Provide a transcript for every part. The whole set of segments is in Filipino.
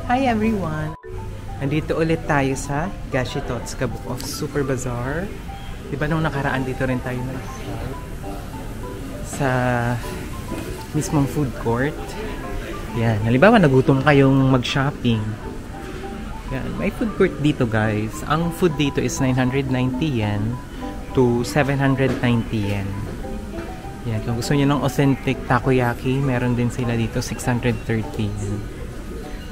Hi everyone! Nandito ulit tayo sa Gashitotsuka Book of Super Bazaar. Diba nung nakaraan dito rin tayo nag-start sa mismong food court. Yan, halimbawa nagutom kayong mag-shopping. Yan, may food court dito guys. Ang food dito is 990 yen to 790 yen. Yan, kung gusto niyo ng authentic takoyaki, meron din sila dito 630 yen.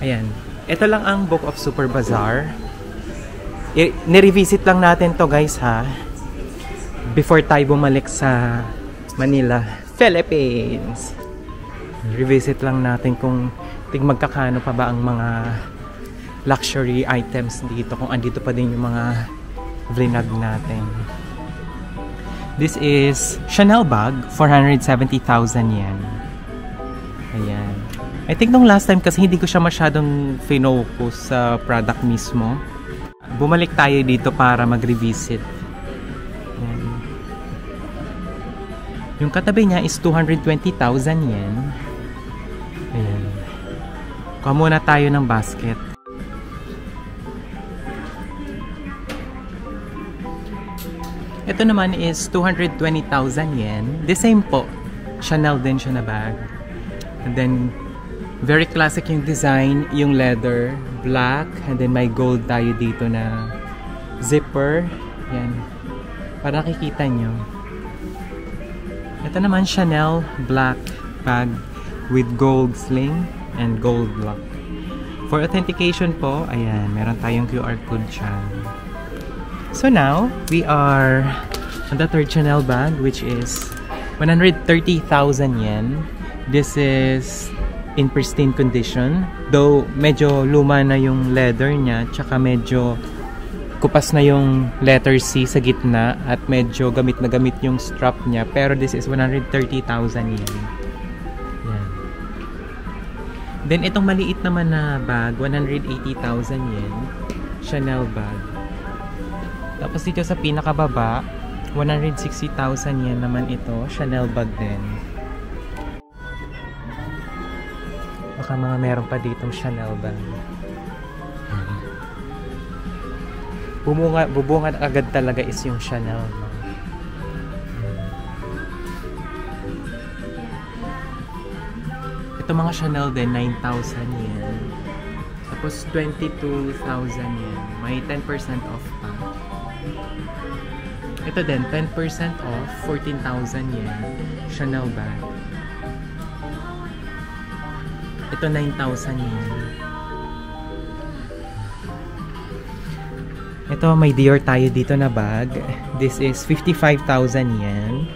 Ayan. Ito lang ang Book of Super Bazaar. Nirevisit lang natin to guys ha. Before tayo bumalik sa Manila, Philippines. Revisit lang natin kung magkakano pa ba ang mga luxury items dito. Kung andito pa din yung mga vlog natin. This is Chanel bag, 470,000 yen. Ayan. I think nung last time kasi hindi ko siya masyadong focus sa product mismo. Bumalik tayo dito para mag-revisit. Yung katabi niya is 220,000 yen. Ayan. Kuha muna tayo ng basket. Ito naman is 220,000 yen. The same po. Chanel din siya na bag. And then very classic yung design, yung leather, black, and then may gold tayo dito na zipper. Yan. Para nakikita nyo. Ito naman Chanel black bag with gold sling and gold lock. For authentication po, ayan, meron tayong QR code dyan. So now, we are on the third Chanel bag, which is 130,000 yen. This is in pristine condition, though medyo luma na yung leather niya, tsaka medyo kupas na yung letter C sa gitna at medyo gamit na gamit yung strap niya, pero this is 130,000 yen. Yan. Then itong maliit naman na bag, 180,000 yen, Chanel bag. Tapos dito sa pinakababa, 160,000 yen naman ito, Chanel bag din. Baka mga meron pa ditong Chanel bag. Bubunga agad talaga is yung Chanel bag. Ito mga Chanel din, 9,000 yen. Tapos 22,000 yen. May 10% off pa. Ito din, 10% off, 14,000 yen. Chanel bag. Ito 9,000 yen. Ito may Dior tayo dito na bag. This is 55,000 yen.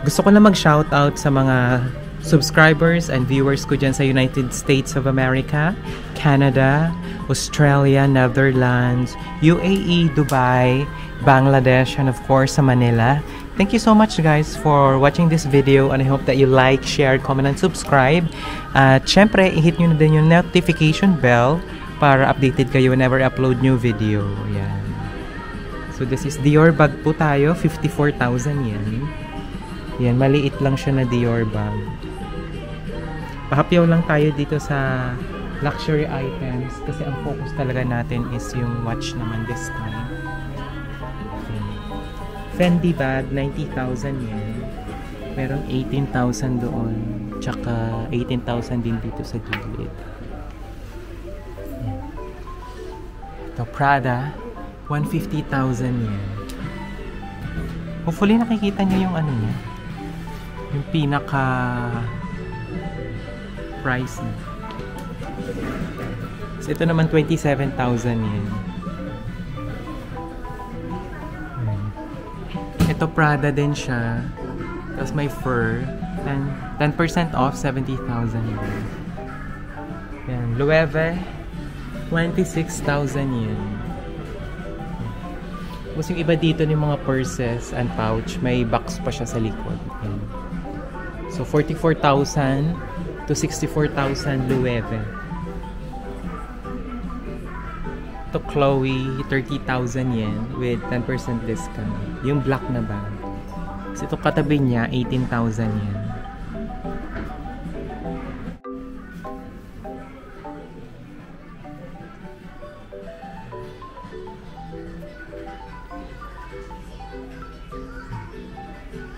Gusto ko na mag-shoutout sa mga subscribers and viewers ko dyan sa United States of America, Canada, Australia, Netherlands, UAE, Dubai, Bangladesh, and of course sa Manila. Thank you so much guys for watching this video, and I hope that you like, share, comment, and subscribe. At syempre, i-hit nyo na din yung notification bell para updated kayo whenever I upload new video. Yan. So this is Dior bag po tayo, 54,000 yen. Yan, maliit lang siya na Dior bag. Pahapyaw lang tayo dito sa luxury items kasi ang focus talaga natin is yung watch naman this time. Fendi bag, 90,000 yen. Meron 18,000 doon. Tsaka 18,000 din dito sa gilid. Yan. Ito, Prada, 150,000 yen. Hopefully nakikita nyo yung ano niya. Yung pinaka price niya. So, ito naman 27,000 yen. Ito Prada din siya. Tapos may fur. 10% off, 70,000 yen. Yan. Loewe, 26,000 yen. Tapos yung iba dito ng mga purses and pouch, may box pa siya sa likod. Yan. So 44,000 to 64,000 Loewe. Ito Chloe, 30,000 yen with 10% discount. Yung black na bag. So ito katabi niya, 18,000 yen.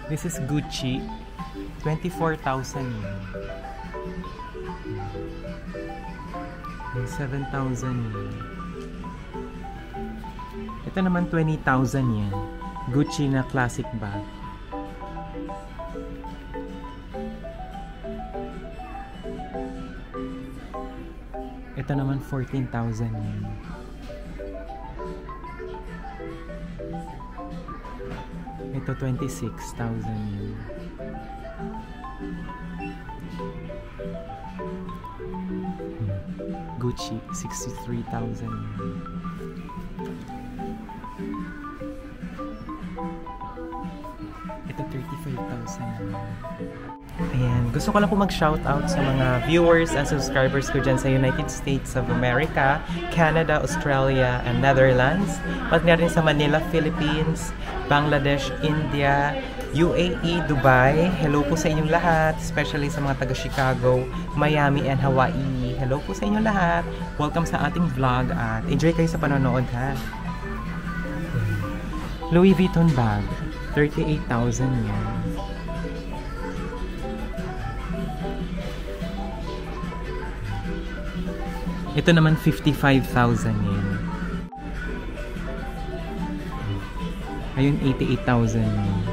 This is Gucci. 24,000 yen. 7,000 yen. Ito naman 20,000 yen. Gucci na classic bag. Ito naman 14,000 yen. Ito 26,000 yen. Gucci 63,000 yen. Ito 35,000 yen. Ayan, gusto ko lang po mag-shoutout sa mga viewers and subscribers ko dyan sa United States of America, Canada, Australia, and Netherlands. Pati na rin sa Manila, Philippines, Bangladesh, India, UAE, Dubai. Hello po sa inyong lahat, especially sa mga taga-Chicago, Miami, and Hawaii. Hello po sa inyong lahat. Welcome sa ating vlog at enjoy kayo sa panonood ha. Louis Vuitton bag, 38,000 yen. Ito naman 55,000 yen. Ayun 88,000 yen.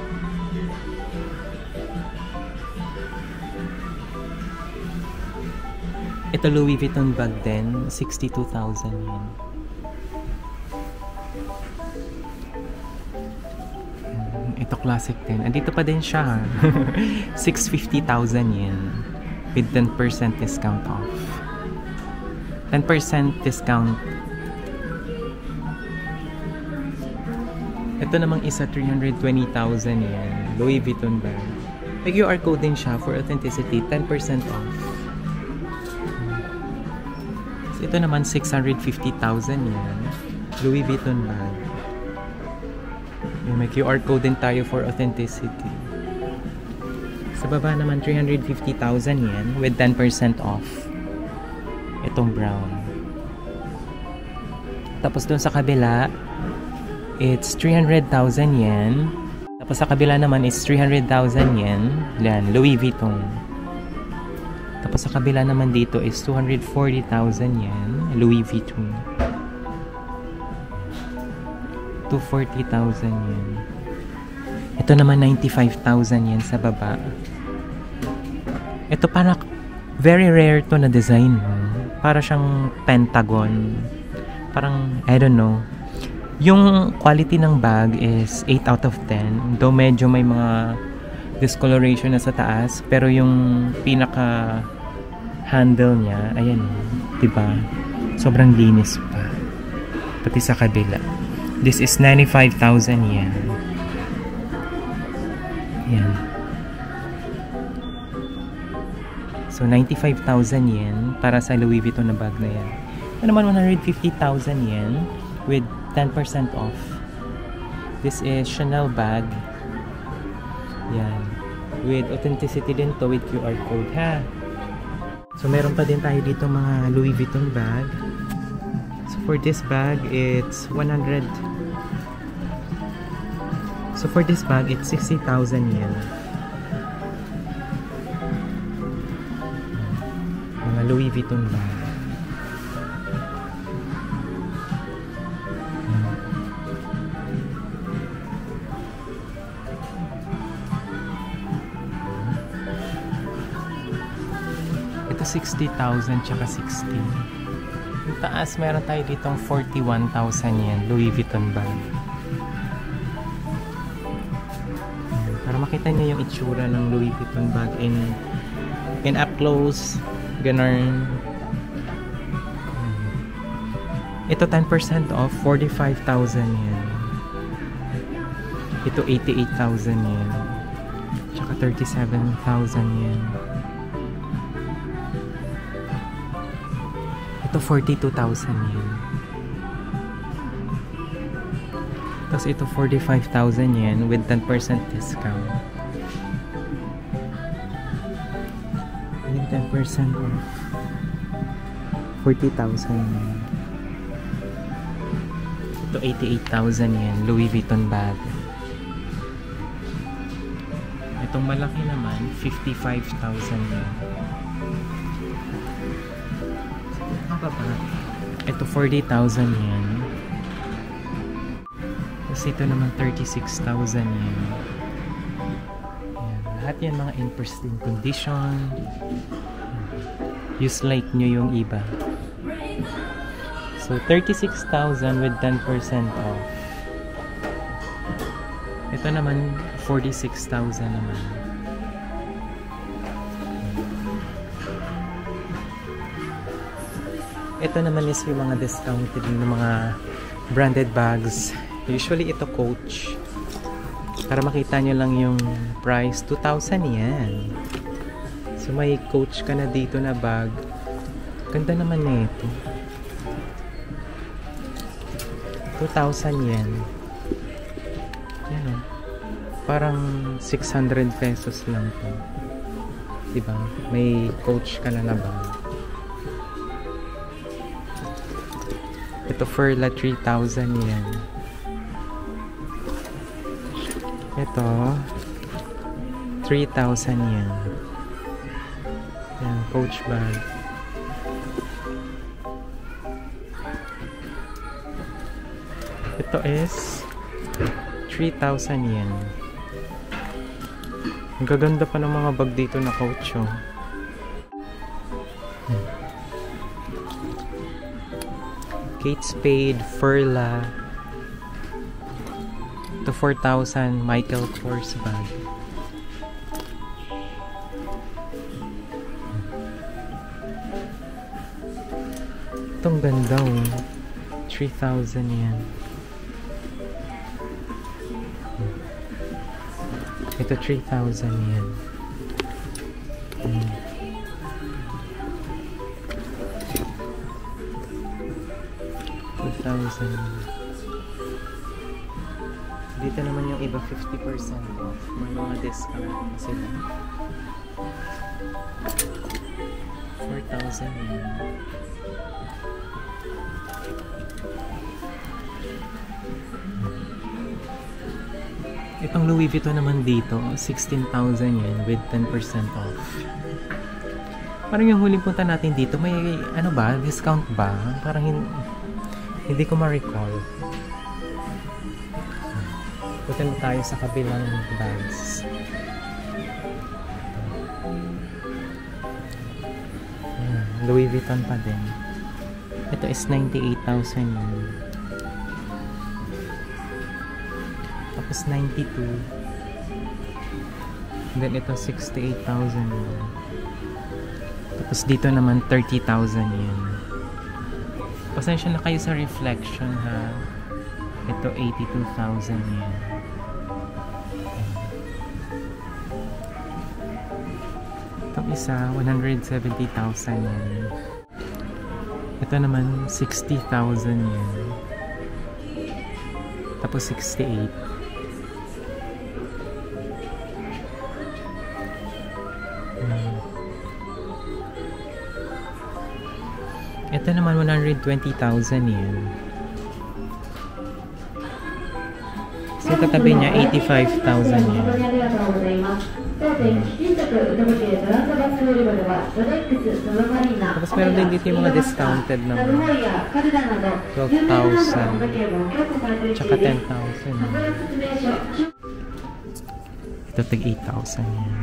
Ito Louis Vuitton bag din, 62,000 yen. Ito classic din. Andito pa din siya. 650,000 yen with 10% discount off. 10% discount. Ito namang isa 320,000 yen. Louis Vuitton bag. May QR code din siya for authenticity. 10% off. So, ito naman 650,000 yen. Louis Vuitton bag. May QR code din tayo for authenticity. Sa baba naman 350,000 yen with 10% off. Itong brown. Tapos doon sa kabila, it's 300,000 yen. Tapos sa kabila naman is 300,000 yen. Yan, Louis Vuitton. Tapos sa kabila naman dito is 240,000 yen. Louis Vuitton. 240,000 yen. Ito naman 95,000 yen sa baba. Ito parang very rare to na design. Para siyang pentagon. Parang, I don't know. Yung quality ng bag is 8 out of 10. Though medyo may mga discoloration na sa taas. Pero yung pinaka handle niya, ayan, diba? Sobrang linis pa. Pati sa kabila. This is 95,000 yen. Ayan. So, 95,000 yen para sa Louis Vuitton na bag na yan. Ito naman 150,000 yen with 10% off. This is Chanel bag. Yan. With authenticity din to with QR code ha. So, meron pa din tayo dito mga Louis Vuitton bag. So, for this bag, it's 100. So, for this bag, it's 60,000 yen. Louis Vuitton bag. Ito 60,000 tsaka 60. Yung taas meron tayo ditong 41,000 yen Louis Vuitton bag. Para makita niyo yung itsura ng Louis Vuitton bag in up close. Ganun. Ito 10% off, 45,000 yen. Ito 88,000 yen. Tsaka 37,000 yen. Ito 42,000 yen. Tapos ito 45,000 yen with 10% discount. 10% off. 40,000. Ito 88,000 yen, Louis Vuitton bag. Itong malaki naman, 55,000 yen. Ano ba ba? Ito 40,000 yen. Tapos ito naman 36,000 yen. Ayan. Lahat yan mga in pristine condition. Use like nyo yung iba. So 36,000 with 10% off. Ito naman 46,000 naman. Ito naman is yung mga discounted ng mga branded bags. Usually ito Coach. Para makita nyo lang yung price, 2,000 yan. So may Coach ka na dito na bag. Ganda naman nito. 2,000 yen. Yan o. Parang 600 pesos lang to. Diba? May Coach ka na na bag. Ito Furla 3,000 yen. Ito 3,000 yen. Yan, Coach bag. Ito is 3,000 yen. Ang gaganda pa ng mga bag dito na Coach, oh. Kate Spade, Furla. Ito 4,000 Michael Kors bag. Itong ganda, oh. 3,000 yen. Ito 3,000 yen. 2,000. Dito naman yung iba 50% off. May mga discount na sila. 4,000 yen. Itong Louis Vuitton naman dito, 16,000 yen with 10% off. Parang yung huling punta natin dito, may ano ba? Discount ba? Parang hindi ko ma-recall. Punta na tayo sa kabilang bags. Louis Vuitton pa din. Ito is 98,000 yen. Tapos 92. And then ito 68,000 yen. Tapos dito naman 30,000 yen. Pasensya na kayo sa reflection ha. Ito 82,000 yen. Itong isa 170,000 yen. Ito naman 60,000 yen. Tapos 68. Ito naman 120,000 yen. So katabi niya 85,000 yen. Tapos meron din dito yung mga discounted na 12,000 tsaka 10,000. Ito tag 8,000 yen.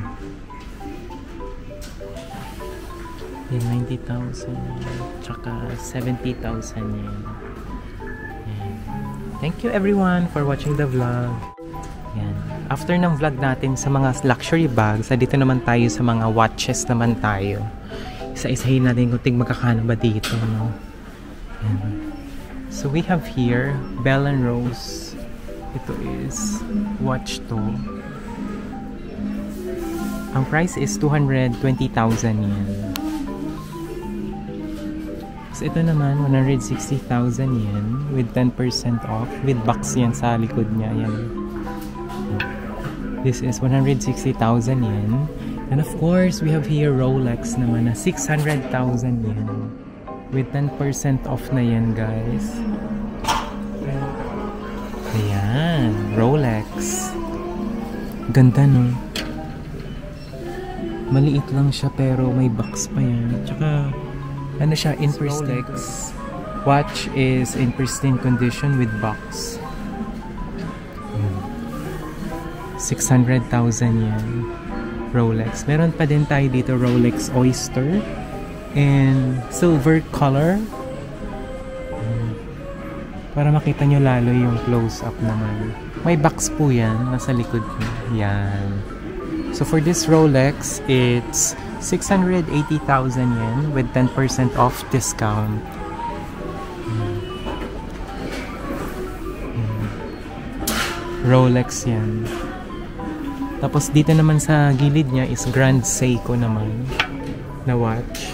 90,000 tsaka 70,000 yen. Thank you everyone for watching the vlog. Yan. After ng vlog natin sa mga luxury bags, dito naman tayo sa mga watches naman tayo. Isa-isahin natin kung magkakano ba dito, no? Yan. So we have here Bell & Rose. Ito is watch to. Ang price is 220,000 yen. So ito naman 160,000 yen with 10% off with box yan sa likod niya. Yan. This is 160,000 yen. And of course, we have here Rolex naman na 600,000 yen with 10% off na yan, guys. And Ayan, Rolex. Ganda, no? Maliit lang siya pero may box pa yan. Tsaka, ano siya, in pristine. Watch is in pristine condition with box. 600,000 yan. Rolex. Meron pa din tayo dito, Rolex Oyster. And silver color. Para makita nyo lalo yung close-up naman. May box po yan. Nasa likod ko. Yan. So for this Rolex, it's 680,000 yen with 10% off discount. Rolex yan. Tapos dito naman sa gilid niya is Grand Seiko naman na watch.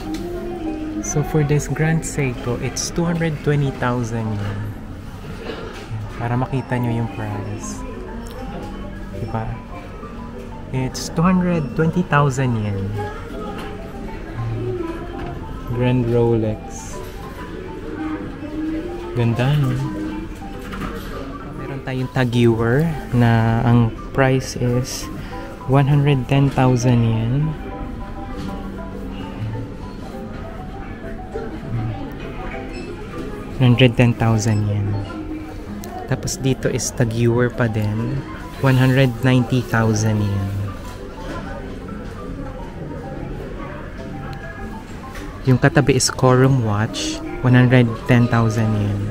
So for this Grand Seiko, it's 220,000 yen. Para makita nyo yung price. Diba? It's 220,000 yen. Grand Rolex. Ganda, no? Meron tayong Tageuer na ang price is 110,000 yen. 110,000 yen. Tapos dito is Tageuer pa din. 190,000 yen. Yung katabi is Corum watch, 110,000 yen.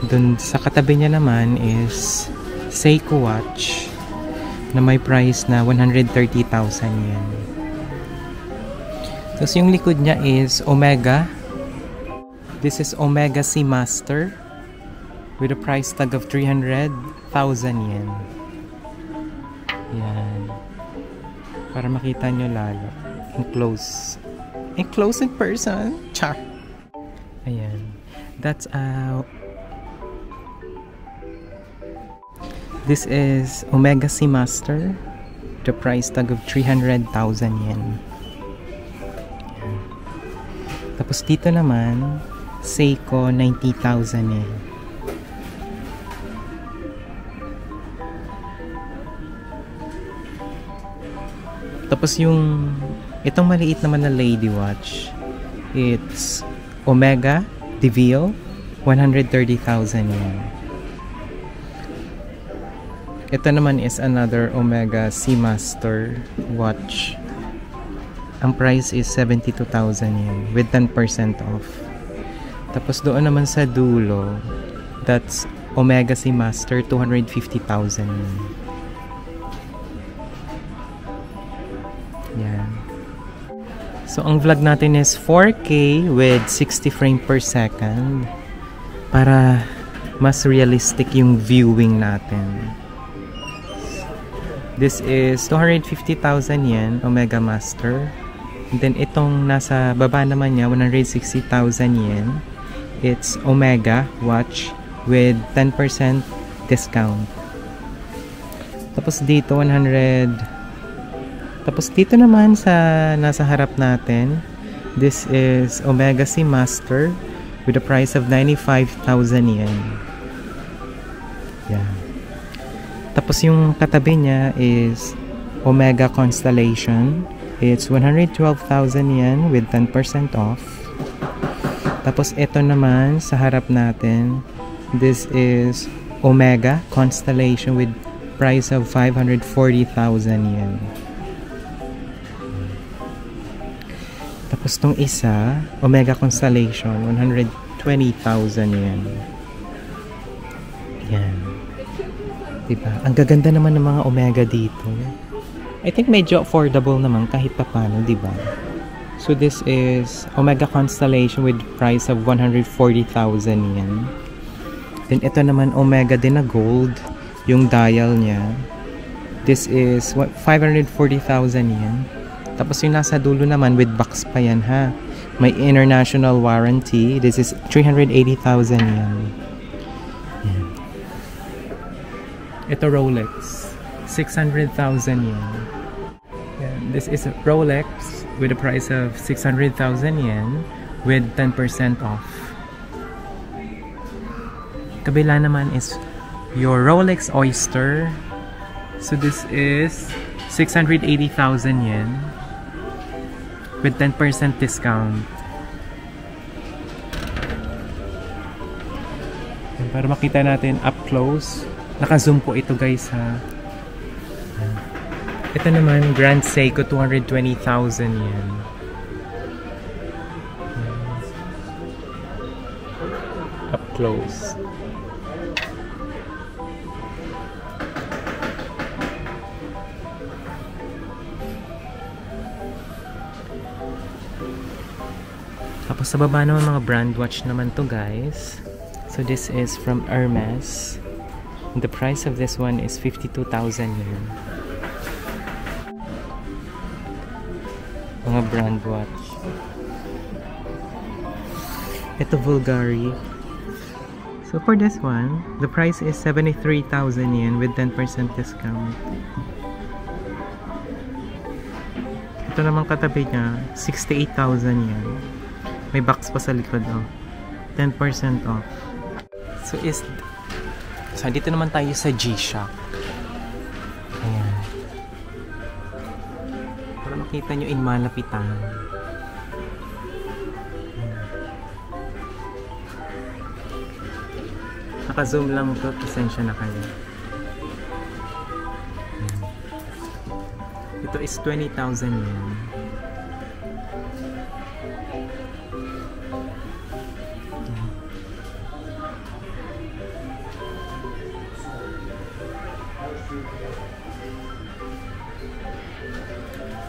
Dun sa katabi niya naman is Seiko watch na may price na 130,000 yen. Tapos yung likod niya is Omega. This is Omega Seamaster with a price tag of 300,000 yen. Yan. Para makita nyo lalo. In close in person. Char. Ayan. That's this is Omega Seamaster. The price tag of 300,000 yen. Ayan. Tapos dito naman Seiko 90,000 yen. Tapos yung itong maliit naman na lady watch, it's Omega DeVille, 130,000 yen. Ito naman is another Omega Seamaster watch. Ang price is 72,000 yen with 10% off. Tapos doon naman sa dulo, that's Omega Seamaster, 250,000 yen. Yan. So ang vlog natin is 4K with 60 frame per second para mas realistic yung viewing natin. This is 250,000 yen Omega Master. And then itong nasa baba naman niya 160,000 yen. It's Omega watch with 10% discount. Tapos dito 100. Tapos dito naman sa nasa harap natin, this is Omega Seamaster with a price of 95,000 yen. Yeah. Tapos yung katabi niya is Omega Constellation. It's 112,000 yen with 10% off. Tapos ito naman sa harap natin, this is Omega Constellation with price of 540,000 yen. Tapos tong isa, Omega Constellation, 120,000 yen. Yan. Diba? Ang gaganda naman ng mga Omega dito. I think medyo affordable naman kahit pa paano, diba? So this is Omega Constellation with price of 140,000 yen. Then ito naman Omega din na gold, yung dial niya. This is 540,000 yen. Tapos yung nasa dulo naman with box pa yan ha. May international warranty. This is 380,000 yen. Yan. Ito Rolex. 600,000 yen. Yan. This is a Rolex with a price of 600,000 yen with 10% off. Kabila naman is your Rolex Oyster. So this is 680,000 yen with 10% discount. Para makita natin up close. Naka-zoom po ito guys ha. Ito naman Grand Seiko 220,000 yen. Up close. Tapos sa baba naman mga brand watch naman to guys. So this is from Hermes. The price of this one is 52,000 yen. Mga brand watch. Ito Bulgari. So for this one, the price is 73,000 yen with 10% discount. Ito naman katabi niya, 68,000 yen. May box pa sa likod, oh. 10% off. So dito naman tayo sa G-Shock. Ayan. Para makita nyo in malapitan. Naka-zoom lang to, pasensya na kayo. Ito is 20,000 yen.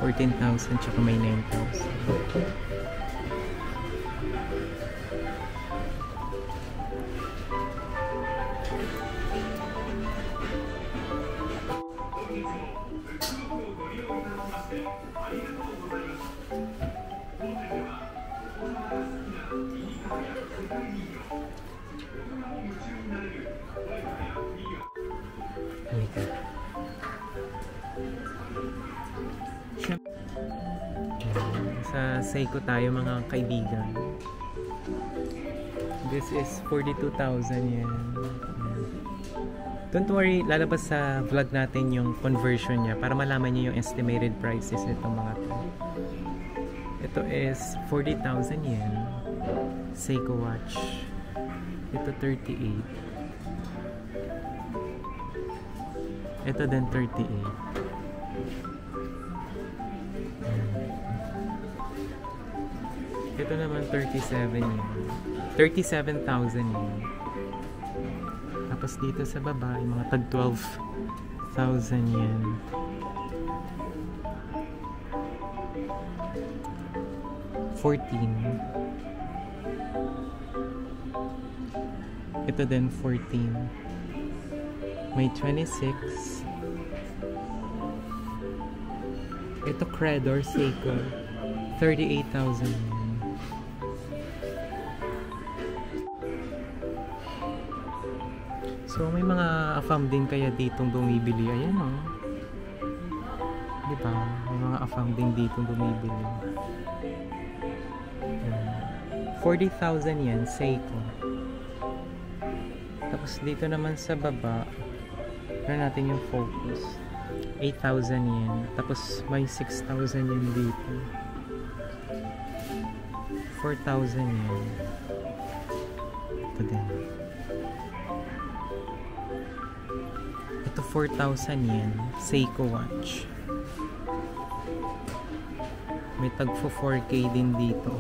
$14,000 tsaka may 9,000. Sa Seiko tayo mga kaibigan. This is 42,000 yen. Don't worry, lalabas sa vlog natin yung conversion niya para malaman niyo yung estimated prices nitong mga to. Ito is 40,000 yen. Seiko watch. Ito 38. Ito din 38. Ito naman 37 yen. 37,000 yen. Tapos dito sa baba, yung mga tag 12,000 yen. Ito din 14. May 26. Ito Credor Seiko 38,000 yen. So may mga AFAM din kaya ditong bumibili. Ayan o. Diba? May mga AFAM din ditong bumibili. 40,000 yen Seiko. Tapos dito naman sa baba, meron natin yung Focus. 8,000 yen. Tapos may 6,000 yen dito. 4,000 yen. Ito din. Ito 4,000 yen. Seiko watch. May tagpo 4K din dito.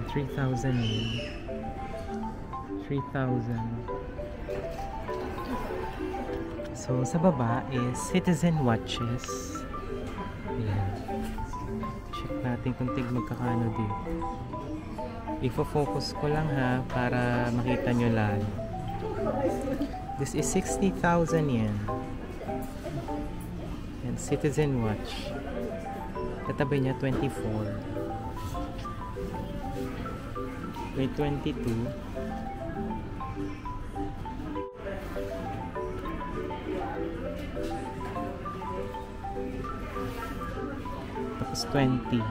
3,000 yen. 3,000. So sa baba is Citizen watches. Ayan. Check natin kung magkakano dito. I-focus ko lang ha para makita nyo lang. This is 60,000 yen. And Citizen watch. Katabi niya 24. May 22. Tapos is 20.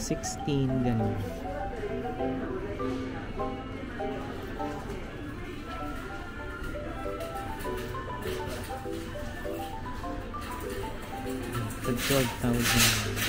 $16, ganun. Tag 12,000.